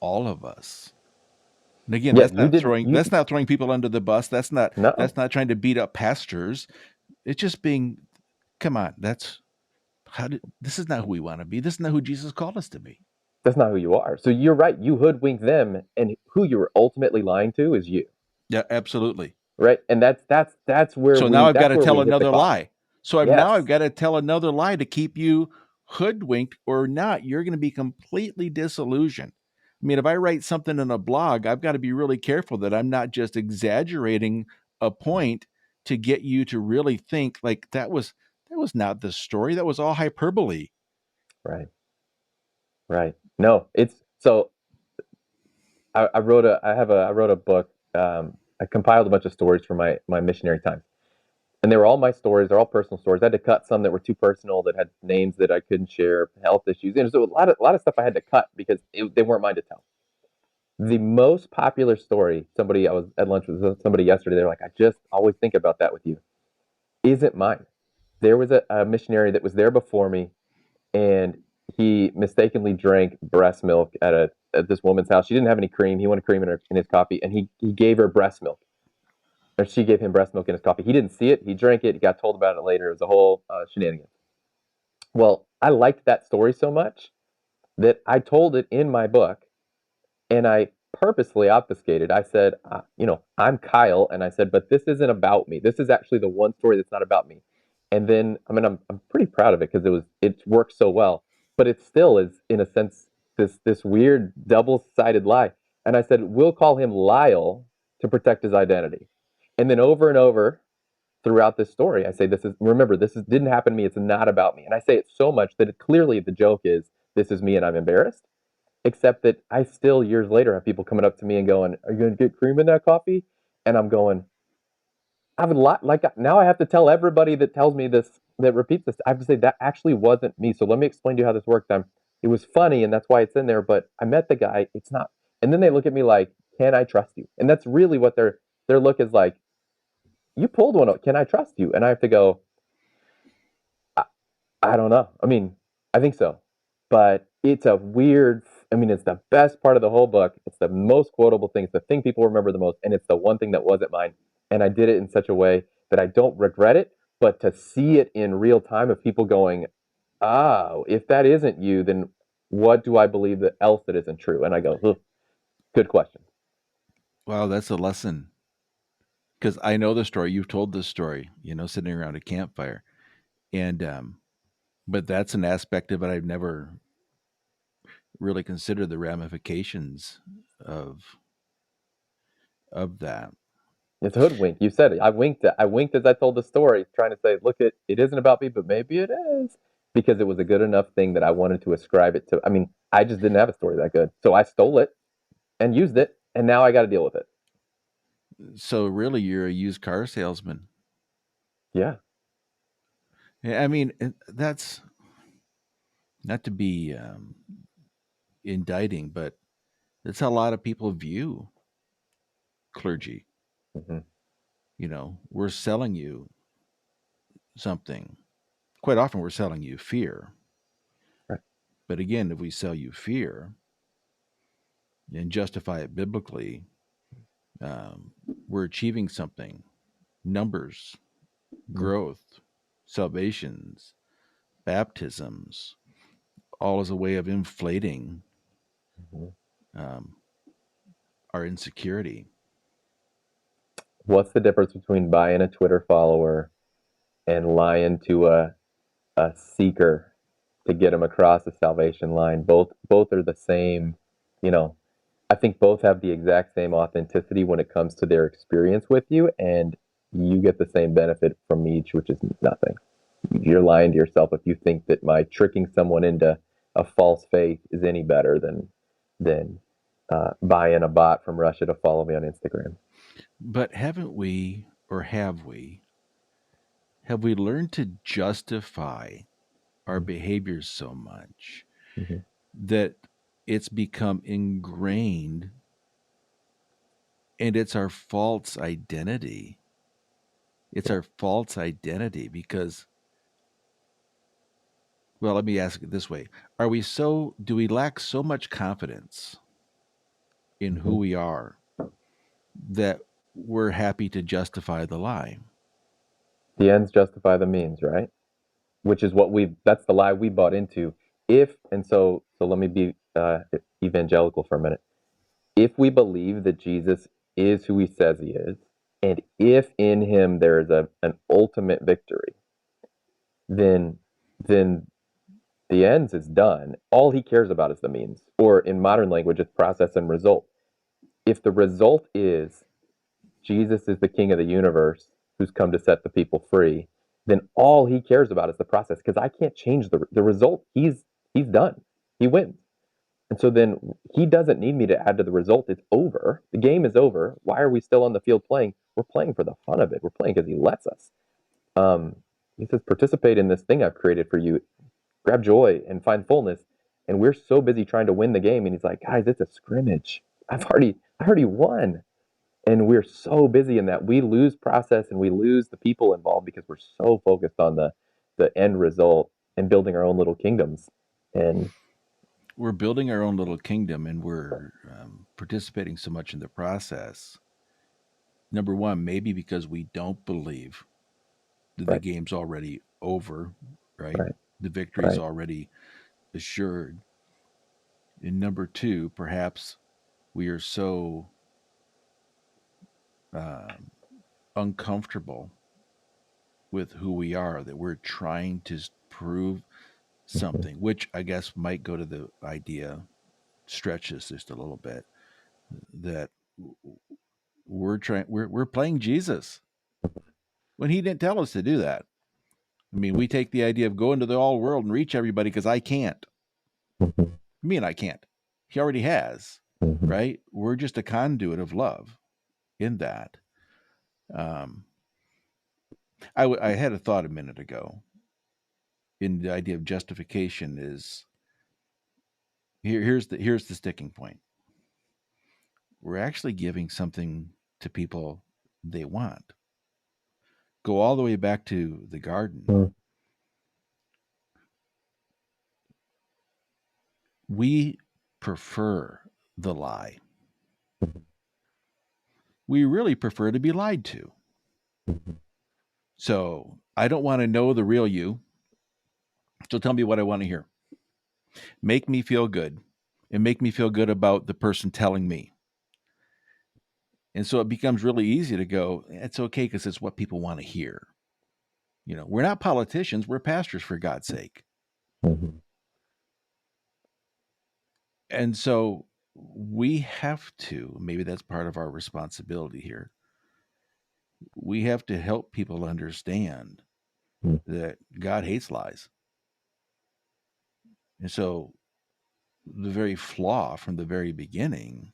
all of us. And again, Yeah, that's you not didn't throwing you that's not throwing people under the bus. That's not no. that's not trying to beat up pastors. It's just being, come on, this is not who we want to be. This is not who Jesus called us to be. That's not who you are. So you're right. You hoodwink them, and who you're ultimately lying to is you, Yeah, absolutely. right? And that's where So now I've got that's to where tell we hit the another cost. lie. So I've Yes, got to tell another lie to keep you hoodwinked or not. You're going to be completely disillusioned. I mean, if I write something in a blog, I've got to be really careful that I'm not just exaggerating a point to get you to really think like that was not the story. That was all hyperbole. right, right. No, it's so I wrote a book. I compiled a bunch of stories from my missionary time, and they were all my stories. They're all personal stories. I had to cut some that were too personal, that had names that I couldn't share, health issues. And so a lot of stuff I had to cut because they weren't mine to tell. The most popular story, somebody I was at lunch with somebody yesterday, they're like, I just always think about that with you, isn't mine. There was a missionary that was there before me, and he mistakenly drank breast milk at this woman's house. She didn't have any cream. He wanted cream in his coffee, and he gave her breast milk. Or she gave him breast milk in his coffee. He didn't see it. He drank it. He got told about it later. It was a whole shenanigans. Well, I liked that story so much. that I told it in my book, and I purposely obfuscated. I said, I'm Kyle, and I said, but this isn't about me. This is actually the one story that's not about me. And then, I mean, I'm pretty proud of it because it worked so well. But it still is, in a sense, this weird double-sided lie. And I said, we'll call him Lyle to protect his identity. And then over and over throughout this story, I say, this didn't happen to me. It's not about me. And I say it so much that clearly the joke is, this is me and I'm embarrassed. Except that I still, years later, have people coming up to me and going, "Are you going to get cream in that coffee?" And I'm going, I have a lot. Like now, I have to tell everybody that tells me this, that repeats this. I have to say that actually wasn't me. So let me explain to you how this worked. It was funny, and that's why it's in there. But I met the guy. It's not. And then they look at me like, "Can I trust you?" And that's really what their look is like. You pulled one. Can I trust you? And I have to go, I don't know. I mean, I think so. But it's a weird, I mean, it's the best part of the whole book. It's the most quotable thing. It's the thing people remember the most. And it's the one thing that wasn't mine. And I did it in such a way that I don't regret it. But to see it in real time of people going, oh, if that isn't you, then what do I believe that else that isn't true? And I go, "Ugh, good question." Wow, that's a lesson. Because I know the story. You've told this story, sitting around a campfire. And, but that's an aspect of it I've never really considered the ramifications of of that. It's hoodwink. You said it. I winked. I winked as I told the story, trying to say, "Look, it isn't about me, but maybe it is," because it was a good enough thing that I wanted to ascribe it to. I mean, I just didn't have a story that good, so I stole it and used it, and now I got to deal with it. So really, you're a used car salesman. Yeah. Yeah, I mean, that's not to be indicting, but that's how a lot of people view clergy. Hmm. We're selling you something. Quite often, we're selling you fear. Right. But again, if we sell you fear and justify it biblically, um, we're achieving something: numbers, growth, salvations, baptisms, all as a way of inflating Mm-hmm. um, our insecurity. What's the difference between buying a Twitter follower and lying to a seeker to get them across the salvation line? Both are the same. You know, I think both have the exact same authenticity when it comes to their experience with you, and you get the same benefit from each, which is nothing. You're lying to yourself if you think that my tricking someone into a false faith is any better than buying a bot from Russia to follow me on Instagram. But haven't we, or have we learned to justify our behaviors so much Mm-hmm. that it's become ingrained and it's our false identity? It's our false identity because, well, let me ask it this way. Do we lack so much confidence in Mm-hmm. who we are that we're happy to justify the lie? The ends justify the means, right? Which is that's the lie we bought into. So let me be evangelical for a minute. If we believe that Jesus is who he says he is, and if in him there is an ultimate victory, then then the ends is done. All he cares about is the means, or in modern language, it's process and result. If the result is Jesus is the king of the universe who's come to set the people free, then all he cares about is the process because I can't change the result. He's done. He wins. And so then he doesn't need me to add to the result. It's over. The game is over. Why are we still on the field playing? We're playing for the fun of it. We're playing because he lets us. Um, he says, participate in this thing I've created for you. Grab joy and find fullness. And we're so busy trying to win the game. And he's like, guys, it's a scrimmage. I already won. And we're so busy in that we lose process and we lose the people involved because we're so focused on the end result and building our own little kingdoms. And We're building our own little kingdom and we're participating so much in the process. Number one, maybe because we don't believe that the right, game's already over, right? right, The victory's right. already assured. And number two, perhaps we are so um, uncomfortable with who we are that we're trying to prove Mhm. something, which I guess might go to the idea, stretch this just a little bit, that we're playing Jesus when he didn't tell us to do that. I mean, we take the idea of going to the all world and reach everybody because I can't. Mhm. Me and I can't. He already has, Mhm. right? We're just a conduit of love in that. Um, I had a thought a minute ago in the idea of justification is here's the sticking point. We're actually giving something to people they want. Go all the way back to the garden. Mhm. We prefer the lie. Mhm. We really prefer to be lied to. Mhm. So I don't want to know the real you. So tell me what I want to hear. Make me feel good and make me feel good about the person telling me. And so it becomes really easy to go, it's okay because it's what people want to hear. We're not politicians, we're pastors for God's sake. Mhm. And so we have to, maybe that's part of our responsibility here. We have to help people understand Mhm. that God hates lies. And so the very flaw from the very beginning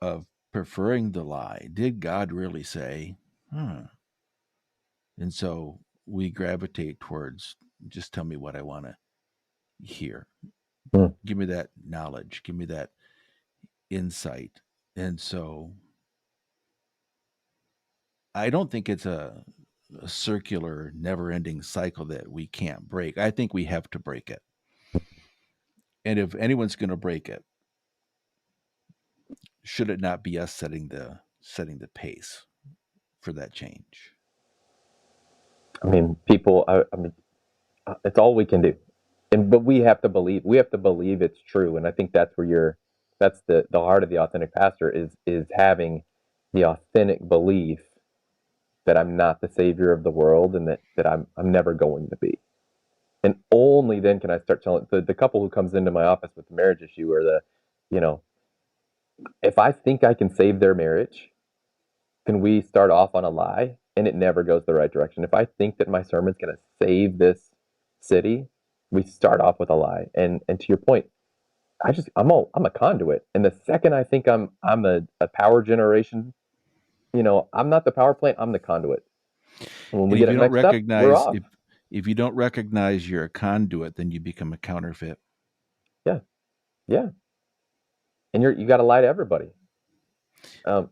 of preferring the lie, did God really say, huh? And so we gravitate towards just tell me what I want to hear. Mhm. Give me that knowledge, give me that insight. And so I don't think it's a circular, never ending cycle that we can't break. I think we have to break it. And if anyone's going to break it, should it not be us setting the pace for that change? I mean, people. I mean, it's all we can do, and but we have to believe. We have to believe it's true, and I think that's where you're. That's the heart of the authentic pastor is having the authentic belief that I'm not the savior of the world, and that I'm never going to be. And only then can I start telling the couple who comes into my office with the marriage issue or you know, if I think I can save their marriage, can we start off on a lie and it never goes the right direction? If I think that my sermon's going to save this city, we start off with a lie. And to your point, I'm a conduit. And the second I think I'm a power generation, I'm not the power plant, I'm the conduit. And when we And get it mixed up, we're off. if you don't recognize you're a conduit, then you become a counterfeit. Yeah, yeah. And you got to lie to everybody. Um,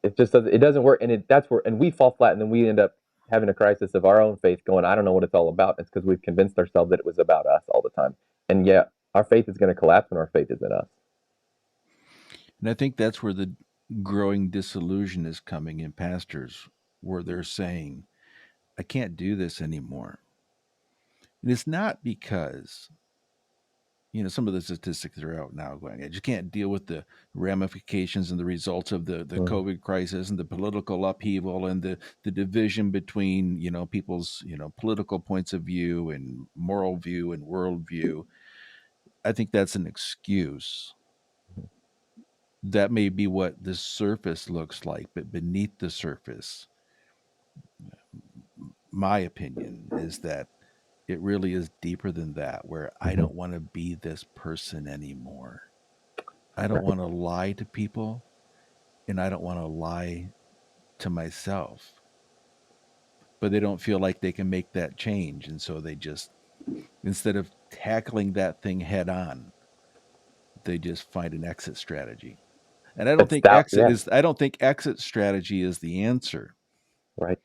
it just doesn't. It doesn't work, and that's where and we fall flat, and then we end up having a crisis of our own faith. Going, I don't know what it's all about. It's because we've convinced ourselves that it was about us all the time, and yeah, our faith is going to collapse when our faith is in us. And I think that's where the growing disillusion is coming in pastors, where they're saying, I can't do this anymore. And it's not because, some of the statistics are out now going, I just can't deal with the ramifications and the results of the Mm. COVID crisis and the political upheaval and the division between, people's, political points of view and moral view and worldview. I think that's an excuse. That may be what the surface looks like, but beneath the surface, my opinion is that it really is deeper than that, where I Mhm. don't want to be this person anymore. I don't Right. want to lie to people and I don't want to lie to myself. But they don't feel like they can make that change. And so they just, instead of tackling that thing head on, they just find an exit strategy. And It's that. Yeah. I don't think exit strategy is the answer. Right.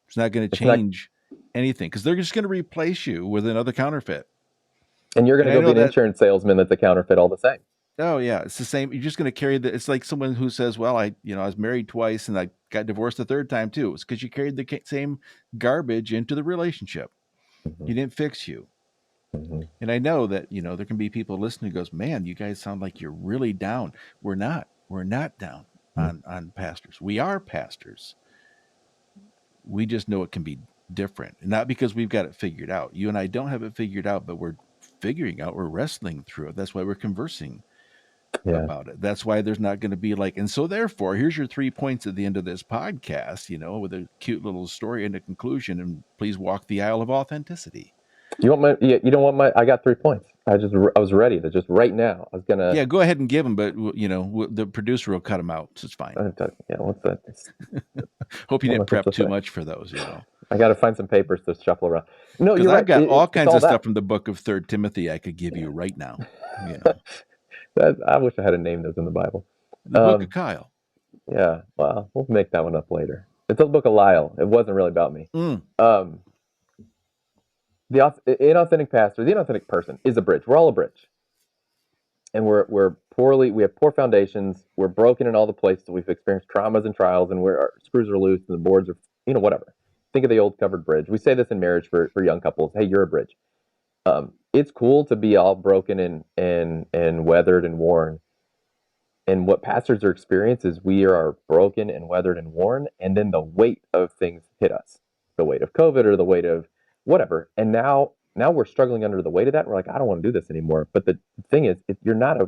It's not going to It's not. change anything because they're just going to replace you with another counterfeit. And you're going And to I go be know an that. insurance salesman that's a counterfeit all the same. Oh yeah, it's the same. You're just going to carry the. It's like someone who says, "Well, I was married twice and I got divorced the third time too." It's because you carried the same garbage into the relationship. Mhm. He didn't fix you. Hmm. And I know that, there can be people listening who goes, man, you guys sound like you're really down. We're not. We're not down on pastors. We are pastors. We just know it can be different. And not because we've got it figured out. You and I don't have it figured out, but we're figuring out, we're wrestling through it. That's why we're conversing Yeah. about it. That's why there's not going to be like, and so therefore, here's your 3 points at the end of this podcast, with a cute little story and a conclusion. And please walk the aisle of authenticity. You want my? Yeah, you don't want my? I got 3 points. I was ready to just right now. I was gonna. Yeah, go ahead and give them, but the producer will cut them out, so it's fine. Yeah, what's that? Hope you What am I didn't supposed prep to too say? much for those. I got to find some papers to shuffle around. No, Because you're I've right. got all It's kinds all of stuff that. from the book of Third Timothy I could give you right now. You know, I wish I had a name those in the Bible. the book of Kyle. Yeah, well, we'll make that one up later. It's a book of Lyle. It wasn't really about me. Mm, Um, the inauthentic pastor, the inauthentic person is a bridge. We're all a bridge, and we have poor foundations. We're broken in all the places. We've experienced traumas and trials, and our screws are loose, and the boards are, whatever. Think of the old covered bridge. We say this in marriage for young couples. Hey, you're a bridge. It's cool to be all broken and weathered and worn. And what pastors are experiencing is we are broken and weathered and worn, and then the weight of things hit us, the weight of COVID or the weight of whatever. And now we're struggling under the weight of that. We're like, I don't want to do this anymore. But the thing is, if you're not,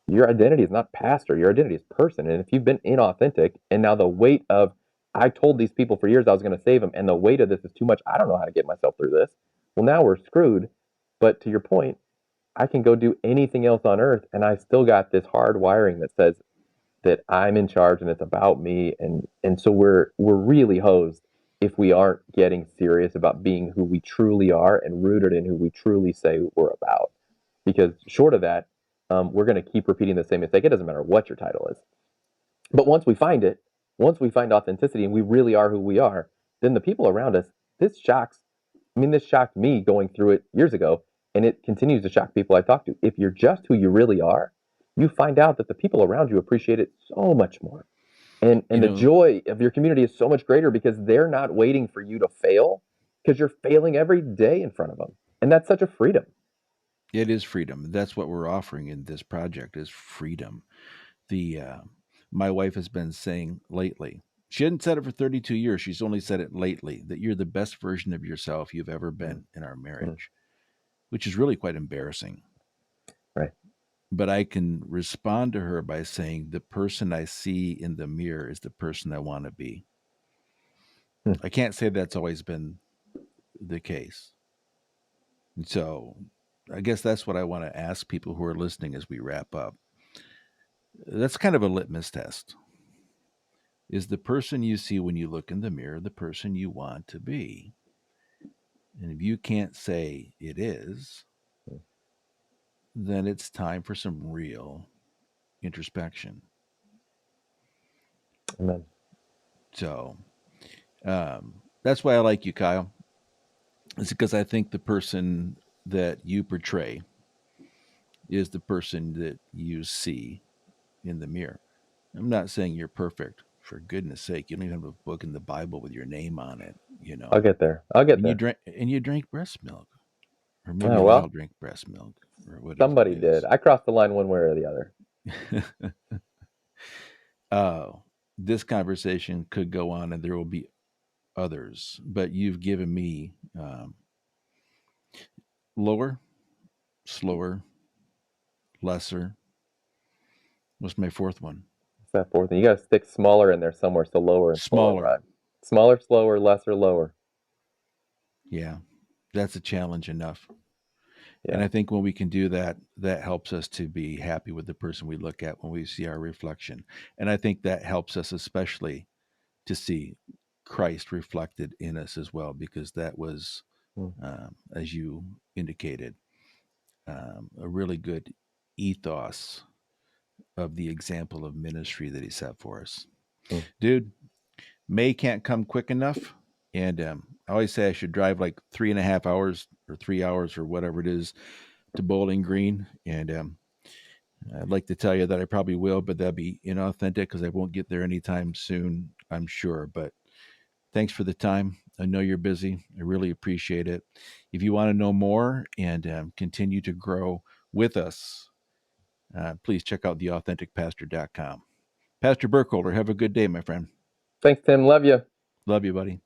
your identity is not pastor. Your identity is person. And if you've been inauthentic, and now the weight of, I told these people for years I was going to save them, and the weight of this is too much. I don't know how to get myself through this. Well, now we're screwed. But to your point, I can go do anything else on earth, and I still got this hard wiring that says that I'm in charge and it's about me, and so we're really hosed if we aren't getting serious about being who we truly are and rooted in who we truly say we're about. Because short of that, we're going to keep repeating the same mistake. It doesn't matter what your title is, but once we find it, once we find authenticity and we really are who we are, then the people around us, this shocks. I mean, this shocked me going through it years ago, and it continues to shock people I talk to. If you're just who you really are, you find out that the people around you appreciate it so much more. And you the know, joy of your community is so much greater because they're not waiting for you to fail because you're failing every day in front of them. And that's such a freedom. it is freedom. That's what we're offering in this project is freedom. The My wife has been saying lately. She hadn't said it for 32 years. She's only said it lately that you're the best version of yourself you've ever Mm, been in our mm, marriage, which is really quite embarrassing. right. But I can respond to her by saying the person I see in the mirror is the person I want to be. Mm, I can't say that's always been the case. And so I guess that's what I want to ask people who are listening as we wrap up. That's kind of a litmus test. Is the person you see when you look in the mirror the person you want to be? And if you can't say it is, mm. then it's time for some real introspection. Amen. So that's why I like you, Kyle. It's because I think the person that you portray is the person that you see in the mirror. I'm not saying you're perfect. For goodness sake, you don't even have a book in the Bible with your name on it, I'll get there. I'll get And you there. drink breast milk, or maybe Oh, Lyle well, drink breast milk, or whatever it somebody did. is. I crossed the line one way or the other. uh, this conversation could go on, and there will be others, but you've given me lower, slower, lesser. What's my fourth one? It's that fourth thing. You got to stick smaller in there somewhere so lower and slower Smaller. rhyme. Smaller, slower, lesser, lower. Yeah, that's a challenge enough. And Yeah. I think when we can do that, that helps us to be happy with the person we look at when we see our reflection. And I think that helps us especially to see Christ reflected in us as well, because that was, Mm, as you indicated, a really good ethos of the example of ministry that he set for us. mm. Dude, May can't come quick enough. And I always say I should drive like 3.5 hours or 3 hours or whatever it is to Bowling Green. And I'd like to tell you that I probably will, but that'd be inauthentic because I won't get there anytime soon, I'm sure. But thanks for the time. I know you're busy. I really appreciate it. If you want to know more and continue to grow with us, please check out theauthenticpastor.com. Pastor Burkholder, have a good day, my friend. Thanks, Tim. Love you. Love you, buddy.